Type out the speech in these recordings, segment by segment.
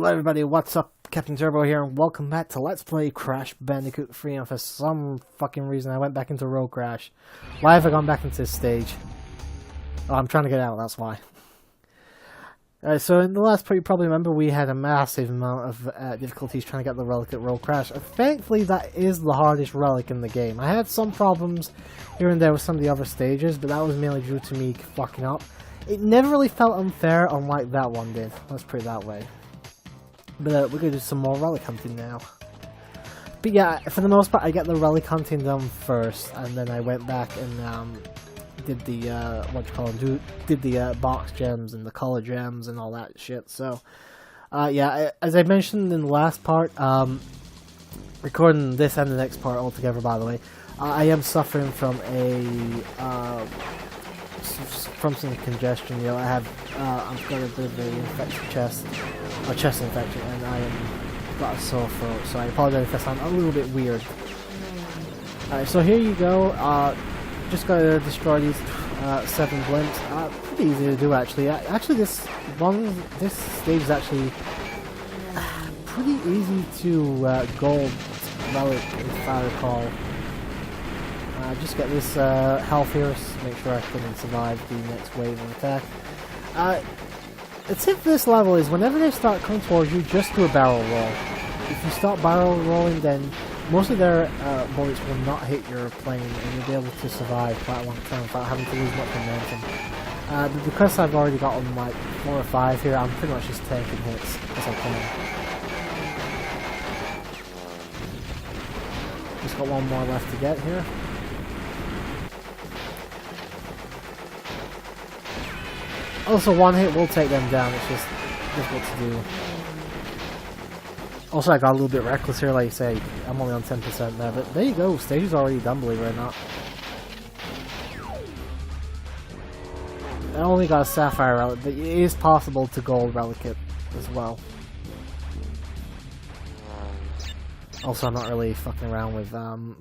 Hello everybody, what's up? CaptainTurbo here, and welcome back to Let's Play Crash Bandicoot 3, and for some fucking reason I went back into Road Crash. Why have I gone back into this stage? Oh, I'm trying to get out, that's why. Alright, so in the last part, you probably remember we had a massive amount of difficulties trying to get the relic at Road Crash. Thankfully, that is the hardest relic in the game. I had some problems here and there with some of the other stages, but that was mainly due to me fucking up. It never really felt unfair, unlike that one did. Let's put it that way. But we're going to do some more relic hunting now. But yeah, for the most part, I get the relic hunting done first, and then I went back and did the did the box gems and the color gems and all that shit. So yeah, as I mentioned in the last part, recording this and the next part all together, by the way, I am suffering from some congestion. You know, I've got a bit of an infected chest infection, and I am got a sore throat, so I apologize if I sound a little bit weird. Alright, so here you go. Just gotta destroy these 7 blimps. Pretty easy to do, actually. Actually, this stage is actually pretty easy to gold relic, if I recall. Just get this health here, to make sure I can survive the next wave of attack. The tip for this level is whenever they start coming towards you, just do a barrel roll. If you start barrel rolling, then most of their bullets will not hit your plane, and you'll be able to survive quite a long time without having to lose much momentum. But because I've already gotten like 4 or 5 here, I'm pretty much just taking hits as I can. Just got one more left to get here. Also, one hit will take them down, it's just difficult to do. Also, I got a little bit reckless here, like you say, I'm only on 10% there, but there you go, stage is already done, believe it or not. I only got a Sapphire relic, but it is possible to gold relic it as well. Also, I'm not really fucking around with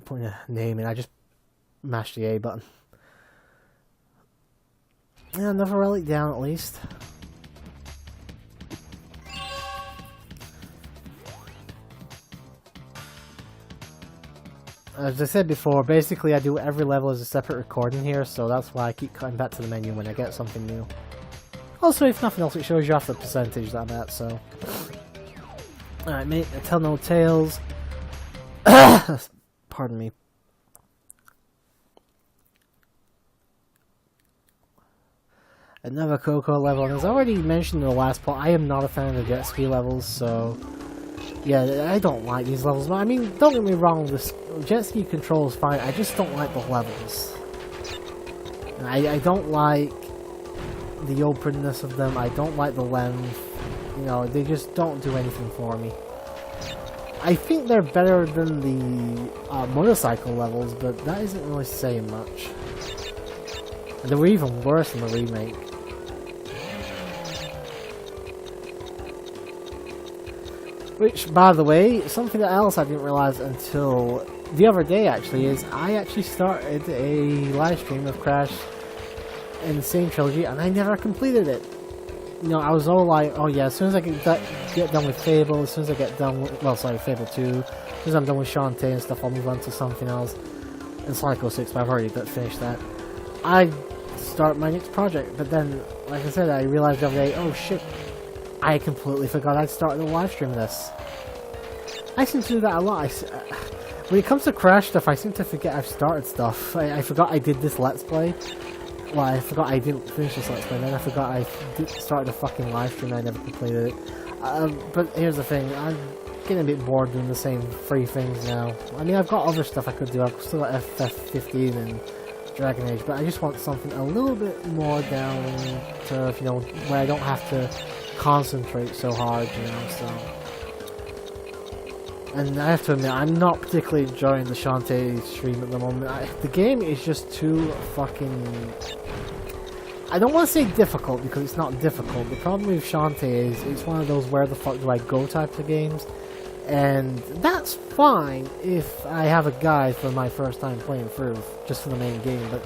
putting a name in, I just mashed the A button. Yeah, another relic down at least. As I said before, basically I do every level as a separate recording here, so that's why I keep cutting back to the menu when I get something new. Also, if nothing else, it shows you off the percentage that I'm at, so... Alright, mate, tell no tales. Pardon me. Another Coco level, and as I already mentioned in the last part, I am not a fan of the jet ski levels, so yeah, I don't like these levels. But I mean, don't get me wrong, this jet ski control is fine, I just don't like the levels. And I don't like the openness of them, I don't like the length, you know, they just don't do anything for me. I think they're better than the motorcycle levels, but that isn't really saying much. And they were even worse in the remake. Which, by the way, something else I didn't realize until the other day, actually, is I actually started a live stream of Crash in the same trilogy, and I never completed it. You know, I was all like, oh yeah, as soon as I get done with Fable, as soon as I get done with, well, sorry, Fable 2, as soon as I'm done with Shantae and stuff, I'll move on to something else. And Psycho 6, but I've already finished that. I start my next project, but then, like I said, I realized the other day, oh shit, I completely forgot I'd started a live stream of this. I seem to do that a lot. When it comes to Crash stuff, I seem to forget I've started stuff. I forgot I did this Let's Play. Well, I forgot I didn't finish this Let's Play, and then I forgot I started a fucking live stream and I never completed it. But here's the thing, I'm getting a bit bored doing the same 3 things now. I mean, I've got other stuff I could do. I've still got FF15 and Dragon Age, but I just want something a little bit more down to, you know, where I don't have to concentrate so hard, you know, so... And I have to admit, I'm not particularly enjoying the Shantae stream at the moment. The game is just too fucking... I don't want to say difficult, because it's not difficult. The problem with Shantae is, it's one of those where the fuck do I go types of games. And that's fine if I have a guide for my first time playing through, just for the main game, but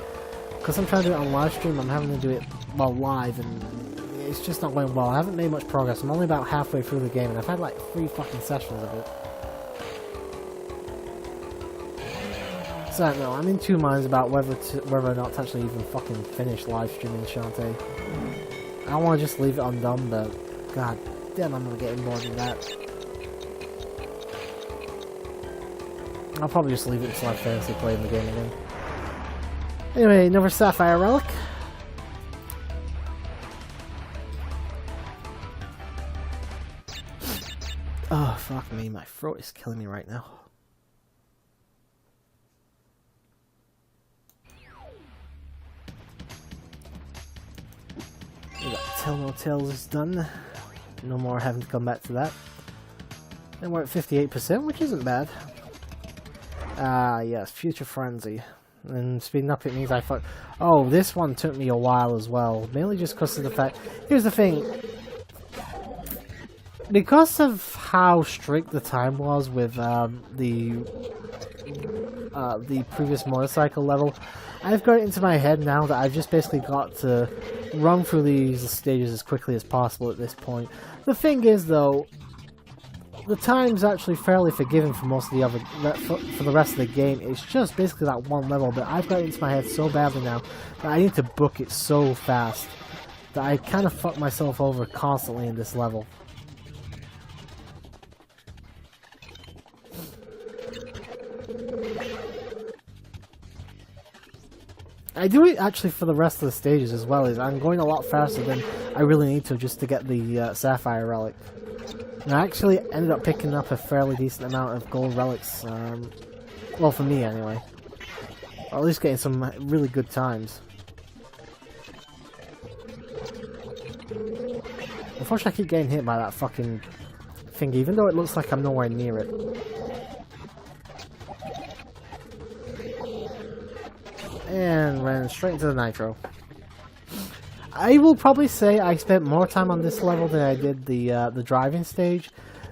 because I'm trying to do it on live stream, I'm having to do it while live, and it's just not going well. I haven't made much progress. I'm only about halfway through the game, and I've had like 3 fucking sessions of it. So I don't know, I'm in 2 minds about whether or not to actually even fucking finish live streaming Shantae. I don't want to just leave it undone, but god damn, I'm gonna get involved in that. I'll probably just leave it until I fancy playing the game again. Anyway, another Sapphire Relic. Oh, fuck me, my throat is killing me right now. We got Tell No Tales done. No more having to come back to that. And we're at 58%, which isn't bad. Yes, Future Frenzy. And speeding up, it means I thought, oh, this one took me a while as well. Mainly just because of the fact, here's the thing. Because of how strict the time was with the previous motorcycle level, I've got it into my head now that I've just basically got to run through these stages as quickly as possible at this point. The thing is, though, the time's actually fairly forgiving for most of the other, for the rest of the game. It's just basically that one level, but I've got it into my head so badly now that I need to book it so fast that I kind of fuck myself over constantly in this level. I do it actually for the rest of the stages as well. Is I'm going a lot faster than I really need to just to get the Sapphire Relic. And I actually ended up picking up a fairly decent amount of gold relics. Well, for me anyway. Or at least getting some really good times. Unfortunately, I keep getting hit by that fucking thing, even though it looks like I'm nowhere near it. And ran straight into the nitro. I will probably say I spent more time on this level than I did the driving stage,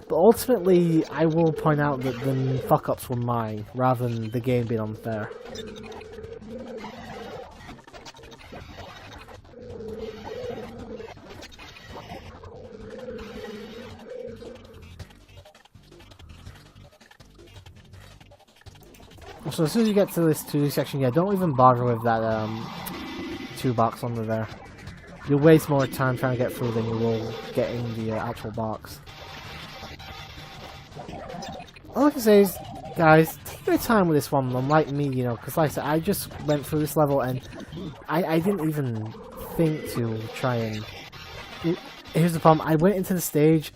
but ultimately I will point out that the fuck-ups were mine, rather than the game being unfair. So as soon as you get to this 2D section, yeah, don't even bother with that 2-box under there. You'll waste more time trying to get through than you will get in the actual box. All I can say is, guys, take your time with this one, unlike me, you know, because like I said, I just went through this level and I didn't even think to try and... Here's the problem, I went into the stage,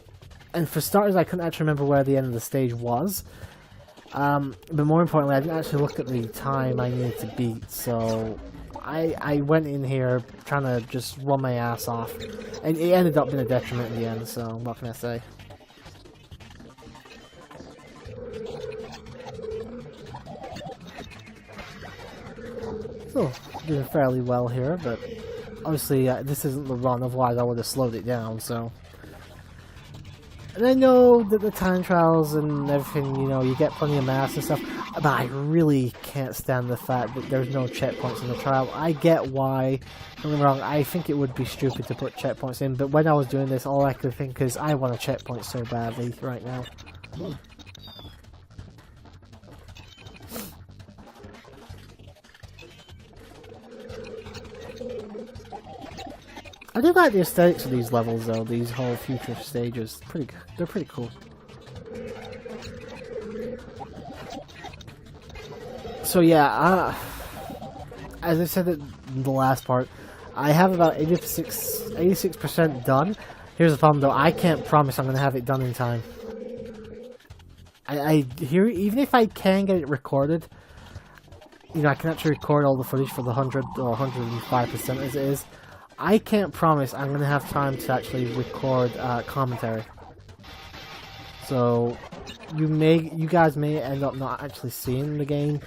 and for starters, I couldn't actually remember where the end of the stage was. But more importantly, I didn't actually look at the time I needed to beat, so I went in here trying to just run my ass off, and it ended up being a detriment in the end, so what can I say? So, doing fairly well here, but obviously this isn't the run, otherwise I would have slowed it down, so... And I know that the time trials and everything, you know, you get plenty of mass and stuff, but I really can't stand the fact that there's no checkpoints in the trial. I get why, don't get me wrong, I think it would be stupid to put checkpoints in, but when I was doing this, all I could think is, I want a checkpoint so badly right now. I do like the aesthetics of these levels though, these whole future stages. They're pretty cool. So yeah, as I said in the last part, I have about 86% done. Here's the problem though, I can't promise I'm going to have it done in time. Even if I can get it recorded, you know, I can actually record all the footage for the 100 or 105% as it is. I can't promise I'm going to have time to actually record commentary. So, you guys may end up not actually seeing the game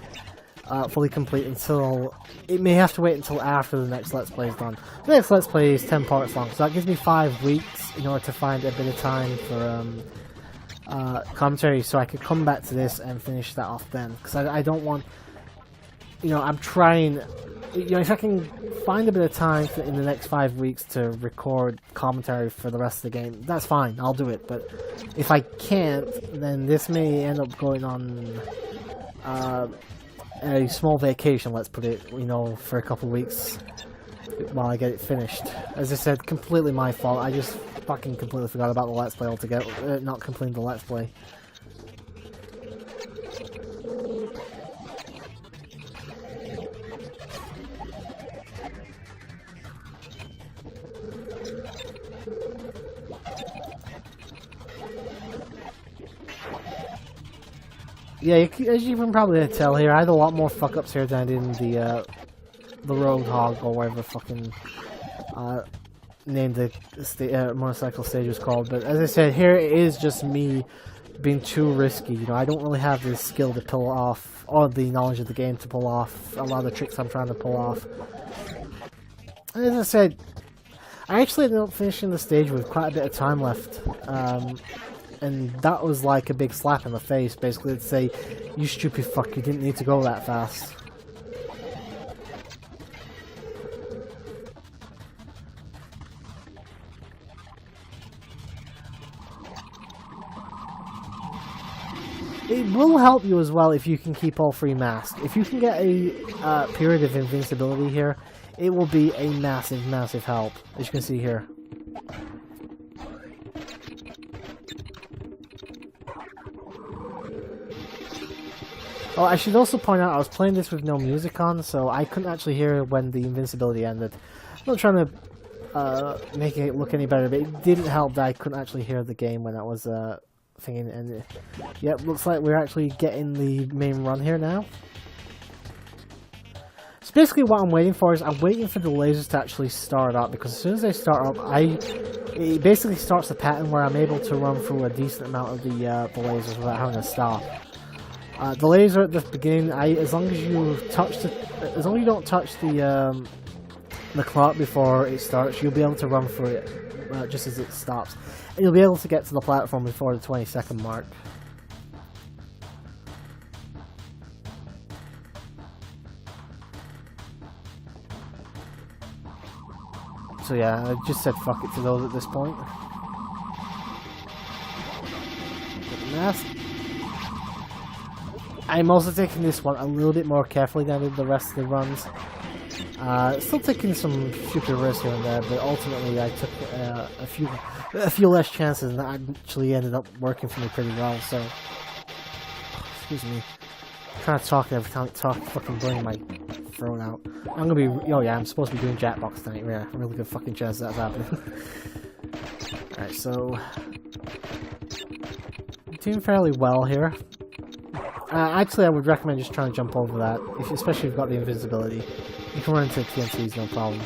fully complete until... It may have to wait until after the next Let's Play is done. The next Let's Play is 10 parts long, so that gives me 5 weeks in order to find a bit of time for commentary, so I could come back to this and finish that off then. Because I don't want... You know, I'm trying you know, if I can find a bit of time in the next 5 weeks to record commentary for the rest of the game, that's fine, I'll do it. But if I can't, then this may end up going on a small vacation, let's put it, you know, for a couple of weeks while I get it finished. As I said, completely my fault. I just fucking completely forgot about the Let's Play altogether, not completing the Let's Play. Yeah, as you can probably tell here, I had a lot more fuck-ups here than I did in the Roadhog, or whatever fucking name the motorcycle stage was called. But as I said, here it is just me being too risky. You know, I don't really have the skill to pull off, or the knowledge of the game to pull off a lot of the tricks I'm trying to pull off. And as I said, I actually ended up finishing the stage with quite a bit of time left. And that was like a big slap in the face, basically, to say, you stupid fuck, you didn't need to go that fast. It will help you as well if you can keep all 3 masks. If you can get a period of invincibility here, it will be a massive, massive help, as you can see here. Oh, I should also point out I was playing this with no music on, so I couldn't actually hear when the invincibility ended. I'm not trying to make it look any better, but it didn't help that I couldn't actually hear the game when I was thinking. And yep, looks like we're actually getting the main run here now. So basically what I'm waiting for is I'm waiting for the lasers to actually start up, because as soon as they start up, it basically starts a pattern where I'm able to run through a decent amount of the lasers without having to stop. The laser at the beginning, as long as you don't touch the clock before it starts, you'll be able to run through it just as it stops, and you'll be able to get to the platform before the 20-second mark. So yeah, I just said fuck it to those at this point. Get the mask. I'm also taking this one a little bit more carefully than I did the rest of the runs. Still taking some stupid risks here and there, but ultimately I took a few less chances, and that actually ended up working for me pretty well. So, excuse me, I'm trying to talk every time I talk, fucking blowing my throat out. I'm gonna be, oh yeah, I'm supposed to be doing Jackbox tonight. Yeah, a really good fucking chance that's happening. Alright, so doing fairly well here. Actually, I would recommend just trying to jump over that, especially if you've got the invisibility. You can run into TNTs, no problem.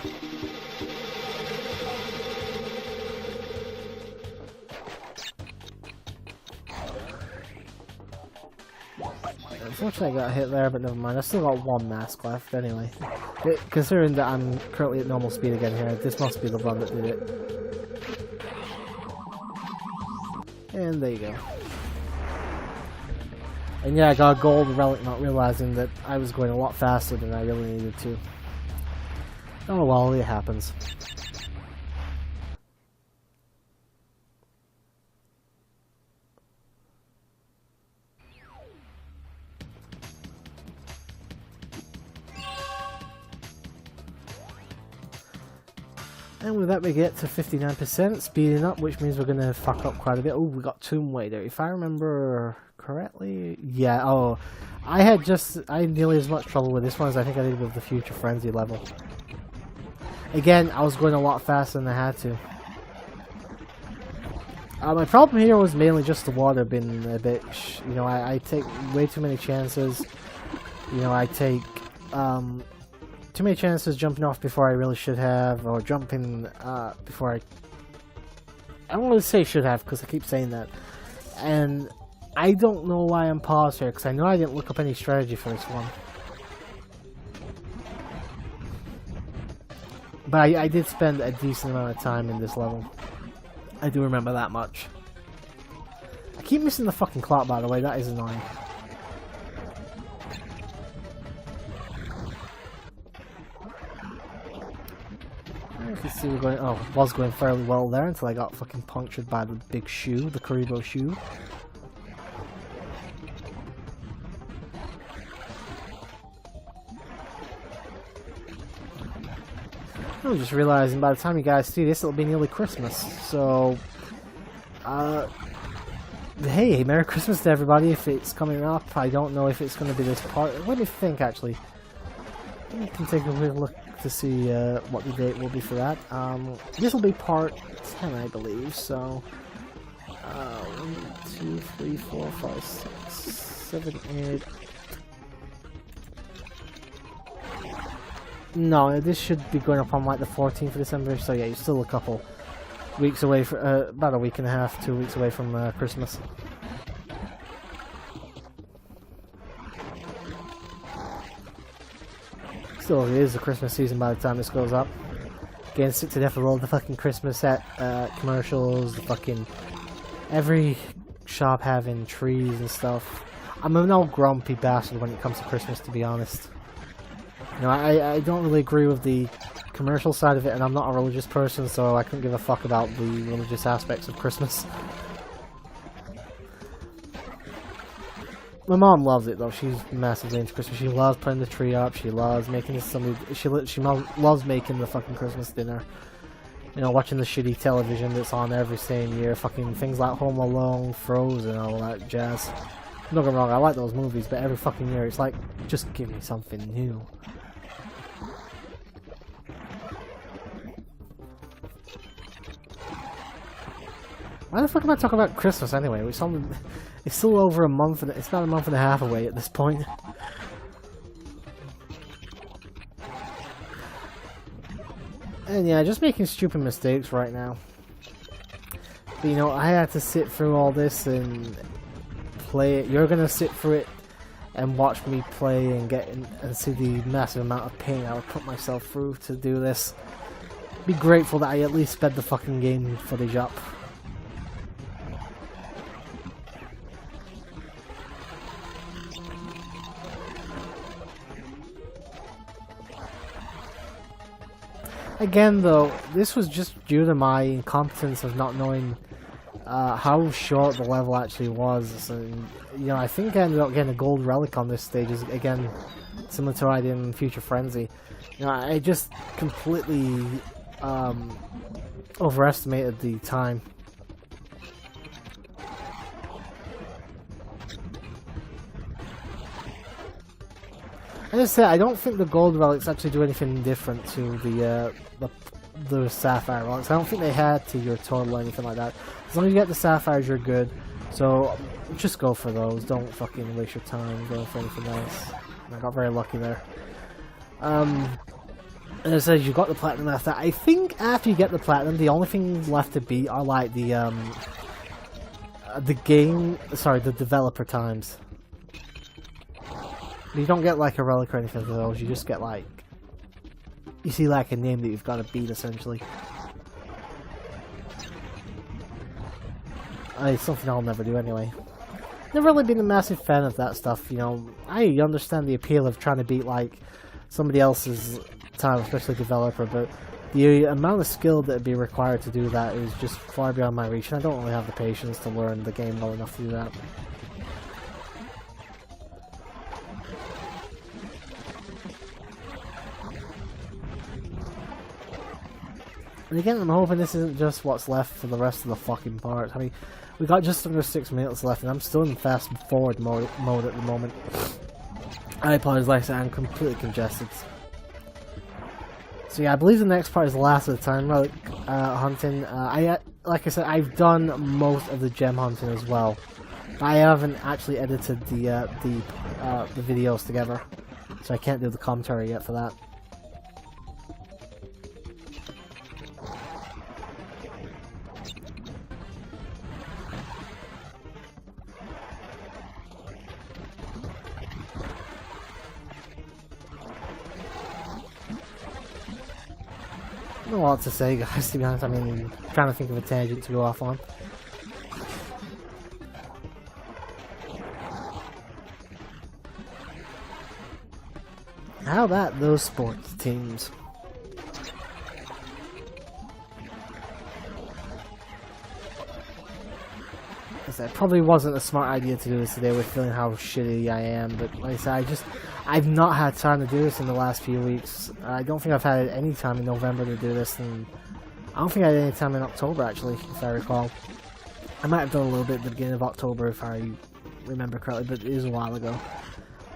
Unfortunately, I got hit there, but never mind. I've still got 1 mask left anyway. Considering that I'm currently at normal speed again here, this must be the run that did it. And there you go. And yeah, I got a gold relic, not realizing that I was going a lot faster than I really needed to. Oh well, it happens. And with that we get to 59%, speeding up, which means we're going to fuck up quite a bit. Oh, we got Tomb Raider. If I remember correctly, yeah, oh, I had nearly as much trouble with this one as I think I did with the Future Frenzy level. Again, I was going a lot faster than I had to. My problem here was mainly just the water being a bit, you know, I take way too many chances. You know, I take too many chances jumping off before I really should have, or jumping before I don't want to say should have, because I keep saying that. And I don't know why I'm paused here, because I know I didn't look up any strategy for this one. But I did spend a decent amount of time in this level. I do remember that much. I keep missing the fucking clock, by the way, that is annoying. see we're going. Oh, was going fairly well there until I got fucking punctured by the big shoe, the Karibo shoe. I'm just realizing by the time you guys see this, it'll be nearly Christmas. So, hey, Merry Christmas to everybody if it's coming up. I don't know if it's going to be this part. Let me think, actually. We can take a quick look to see what the date will be for that. This will be part 10, I believe. So, 1, 2, 3, 4, 5, 6, 7, 8. No, this should be going up on like the 14th of December, so yeah, you're still a couple weeks away, about a week and a half, 2 weeks away from Christmas. Still, it is the Christmas season by the time this goes up. Getting sick to death of all the fucking Christmas commercials, the fucking... every shop having trees and stuff. I'm an old grumpy bastard when it comes to Christmas, to be honest. You know, I don't really agree with the commercial side of it, and I'm not a religious person, so I couldn't give a fuck about the religious aspects of Christmas. My mom loves it though. She's massively into Christmas. She loves putting the tree up. She loves making she loves making the fucking Christmas dinner. You know, watching the shitty television that's on every same year. Fucking things like Home Alone, Frozen, and all that jazz. Don't get me wrong, I like those movies, but every fucking year it's like, just give me something new. Why the fuck am I talking about Christmas anyway? It's still over a month, and it's about a month and a half away at this point. And yeah, just making stupid mistakes right now. But, you know, I had to sit through all this and play it. You're gonna sit through it and watch me play and and see the massive amount of pain I would put myself through to do this. Be grateful that I at least sped the fucking game footage up. Again, though, this was just due to my incompetence of not knowing how short the level actually was. And, you know, I think I ended up getting a gold relic on this stage, again, similar to what I did in Future Frenzy. You know, I just completely overestimated the time. As I said, I don't think the gold relics actually do anything different to the sapphire relics. I don't think they had to your total or anything like that. As long as you get the sapphires, you're good. So just go for those. Don't fucking waste your time going for anything else. I got very lucky there. And it says you got the platinum after that. I think after you get the platinum, the only things left to beat are like the developer times. You don't get like a relic or anything for those, you just get like... you see like a name that you've got to beat essentially. It's something I'll never do anyway. Never really been a massive fan of that stuff, you know. I understand the appeal of trying to beat like somebody else's time, especially developer, but the amount of skill that would be required to do that is just far beyond my reach, and I don't really have the patience to learn the game well enough to do that. And again, I'm hoping this isn't just what's left for the rest of the fucking parts. I mean, we got just under 6 minutes left, and I'm still in fast forward mode at the moment. I apologize, like I said, I'm completely congested. So yeah, I believe the next part is the last of the time relic hunting. Like I said, I've done most of the gem hunting as well. I haven't actually edited the videos together, so I can't do the commentary yet for that. I don't know what to say, guys, to be honest. I mean, I'm trying to think of a tangent to go off on. How about those sports teams? said, it probably wasn't a smart idea to do this today with feeling how shitty I am, but like I said, I've not had time to do this in the last few weeks. I don't think I've had any time in November to do this, and I don't think I had any time in October, actually, if I recall. I might have done a little bit at the beginning of October, if I remember correctly, but it is a while ago.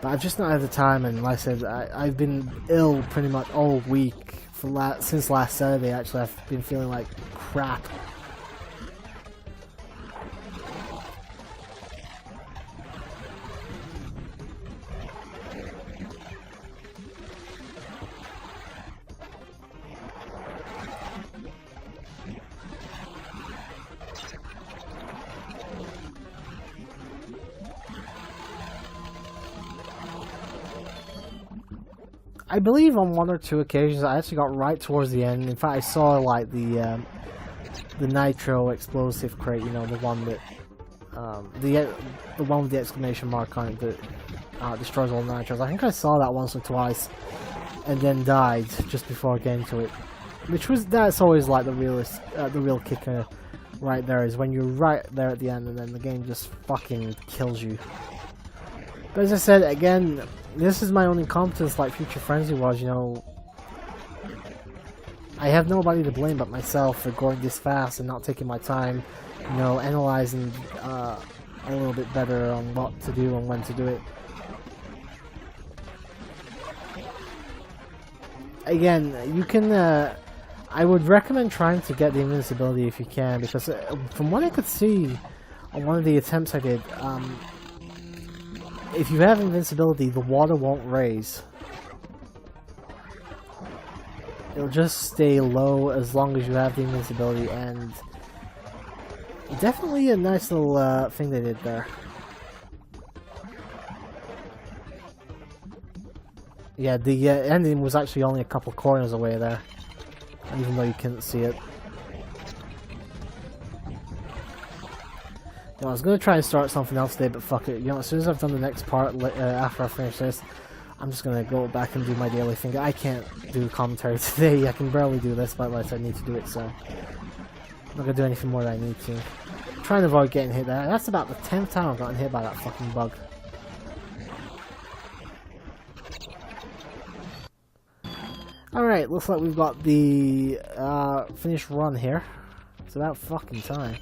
But I've just not had the time, and like I said, I've been ill pretty much all week, since last Saturday, actually. I've been feeling like crap. I believe on one or two occasions I actually got right towards the end. In fact, I saw like the nitro explosive crate, you know, the one that the one with the exclamation mark on it that destroys all nitros. I think I saw that once or twice, and then died just before getting to it. That's always like the real kicker right there, is when you're right there at the end and then the game just fucking kills you. But as I said, again, this is my own incompetence, like Future Frenzy was, you know. I have nobody to blame but myself for going this fast and not taking my time, you know, analyzing a little bit better on what to do and when to do it. Again, you can, I would recommend trying to get the invincibility if you can, because from what I could see on one of the attempts I did, if you have invincibility, the water won't raise. It'll just stay low as long as you have the invincibility, and definitely a nice little thing they did there. Yeah, the ending was actually only a couple corners away there, even though you couldn't see it. I was going to try and start something else today, but fuck it. You know, as soon as I've done the next part, after I finish this, I'm just going to go back and do my daily thing. I can't do commentary today. I can barely do this, but like I need to do it, so I'm not going to do anything more than I need to. I'm trying to avoid getting hit there. That's about the 10th time I've gotten hit by that fucking bug. Alright, looks like we've got the finished run here. It's about fucking time.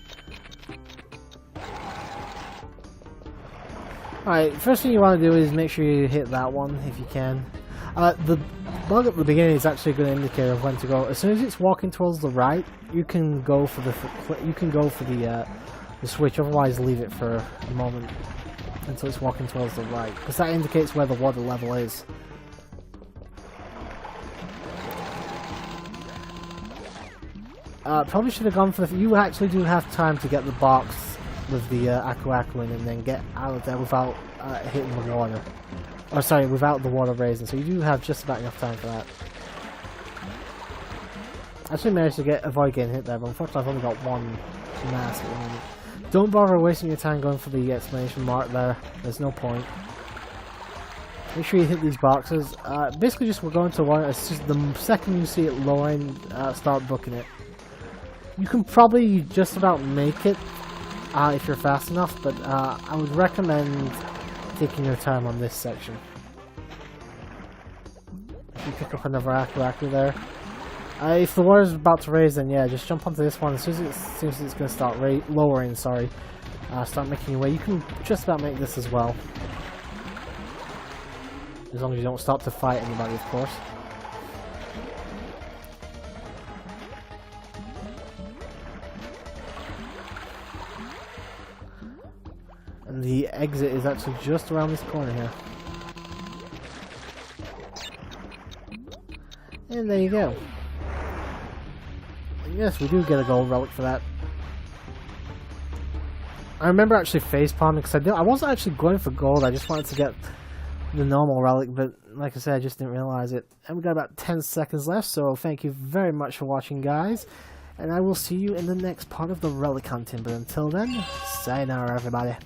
Alright, first thing you want to do is make sure you hit that one if you can. The bug at the beginning is actually a good indicator of when to go. As soon as it's walking towards the right, you can go for the switch. Otherwise, leave it for a moment until it's walking towards the right, because that indicates where the water level is. Probably should have gone for the... You actually do have time to get the box with the Aku Aku in and then get out of there without hitting the water. Or sorry, without the water raising. So you do have just about enough time for that. I actually managed to avoid getting hit there, but unfortunately I've only got one mask at the moment. Don't bother wasting your time going for the exclamation mark there. There's no point. Make sure you hit these boxes. Basically just we're going to one. It's just the second you see it lowering, start booking it. You can probably just about make it if you're fast enough, but I would recommend taking your time on this section. If you pick up another Aku Aku there. If the water's about to raise, then yeah, just jump onto this one. As soon as it's going to start lowering, sorry, start making your way. You can just about make this as well. As long as you don't stop to fight anybody, of course. And the exit is actually just around this corner here. And there you go. And yes, we do get a gold relic for that. I remember actually facepalming because I wasn't actually going for gold, I just wanted to get the normal relic, but like I said, I just didn't realize it. And we got about 10 seconds left, so thank you very much for watching, guys. And I will see you in the next part of the relic hunting, but until then, sayonara everybody.